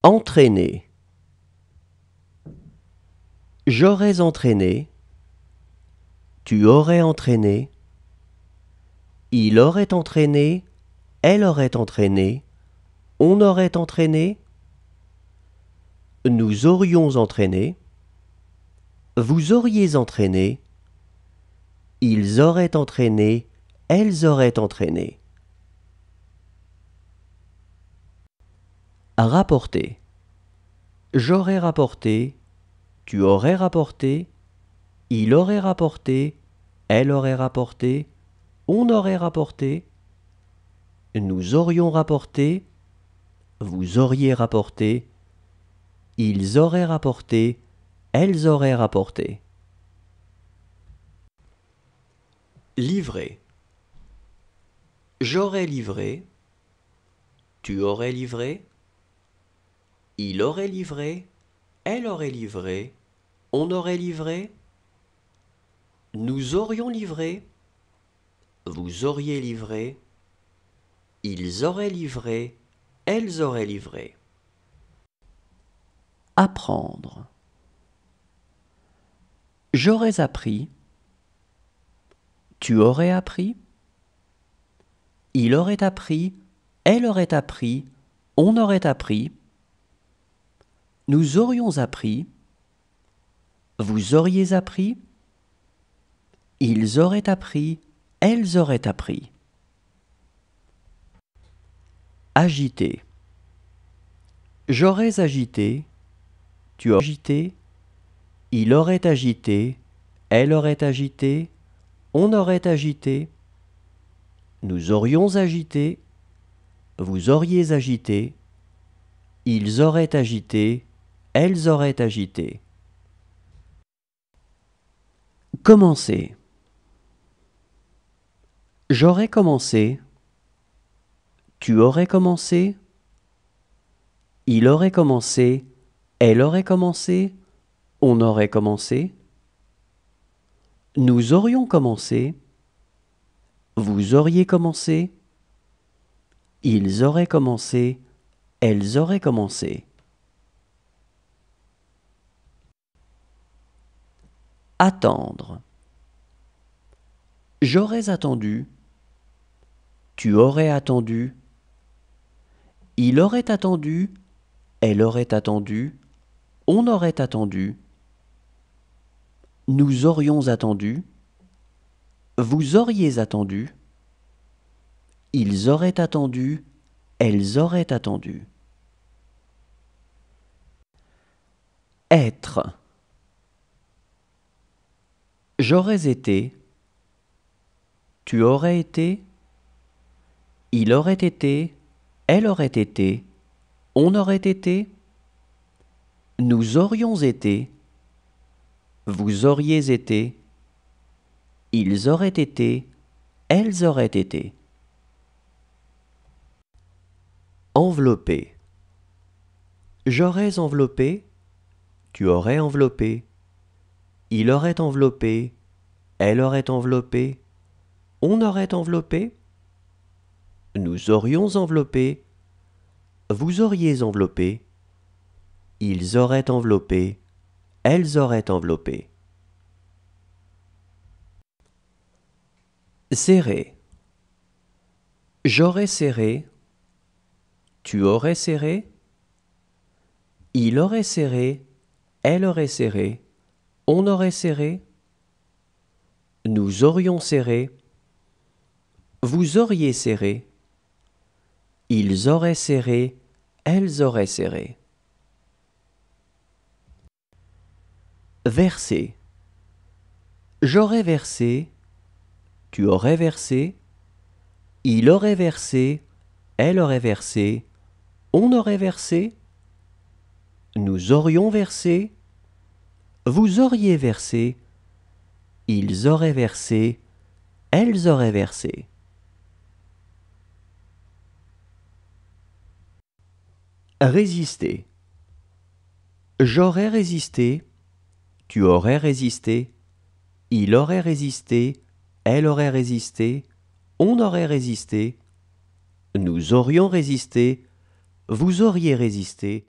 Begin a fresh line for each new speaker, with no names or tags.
Entraîner. J'aurais entraîné. Tu aurais entraîné. Il aurait entraîné. Elle aurait entraîné. On aurait entraîné. Nous aurions entraîné. Vous auriez entraîné. Ils auraient entraîné. Elles auraient entraîné. Rapporter. J'aurais rapporté. Tu aurais rapporté. Il aurait rapporté. Elle aurait rapporté. On aurait rapporté. Nous aurions rapporté. Vous auriez rapporté. Ils auraient rapporté. Elles auraient rapporté. Livrer. J'aurais livré. Tu aurais livré. Il aurait livré. Elle aurait livré. On aurait livré. Nous aurions livré. Vous auriez livré. Ils auraient livré. Elles auraient livré. Apprendre. J'aurais appris. Tu aurais appris. Il aurait appris. Elle aurait appris. On aurait appris. Nous aurions appris. Vous auriez appris. Ils auraient appris. Elles auraient appris. Agiter. J'aurais agité. Tu aurais agité. Il aurait agité. Elle aurait agité. On aurait agité. Nous aurions agité. Vous auriez agité. Ils auraient agité. Elles auraient agité. Commencer. J'aurais commencé. Tu aurais commencé. Il aurait commencé. Elle aurait commencé. On aurait commencé. Nous aurions commencé. Vous auriez commencé. Ils auraient commencé. Elles auraient commencé. Attendre. J'aurais attendu. Tu aurais attendu. Il aurait attendu. Elle aurait attendu. On aurait attendu. Nous aurions attendu. Vous auriez attendu. Ils auraient attendu. Elles auraient attendu. Être. J'aurais été. Tu aurais été. Il aurait été. Elle aurait été. On aurait été. Nous aurions été. Vous auriez été. Ils auraient été. Elles auraient été. Envelopper. J'aurais enveloppé. Tu aurais enveloppé. Il aurait enveloppé. Elle aurait enveloppé. On aurait enveloppé. Nous aurions enveloppé. Vous auriez enveloppé. Ils auraient enveloppé. Elles auraient enveloppé. Serrer. J'aurais serré. Tu aurais serré. Il aurait serré. Elle aurait serré. On aurait serré. Nous aurions serré. Vous auriez serré. Ils auraient serré. Elles auraient serré. Verser. J'aurais versé. Tu aurais versé. Il aurait versé. Elle aurait versé. On aurait versé. Nous aurions versé. Vous auriez versé. Ils auraient versé. Elles auraient versé. Résister. J'aurais résisté. Tu aurais résisté. Il aurait résisté. Elle aurait résisté. On aurait résisté. Nous aurions résisté. Vous auriez résisté.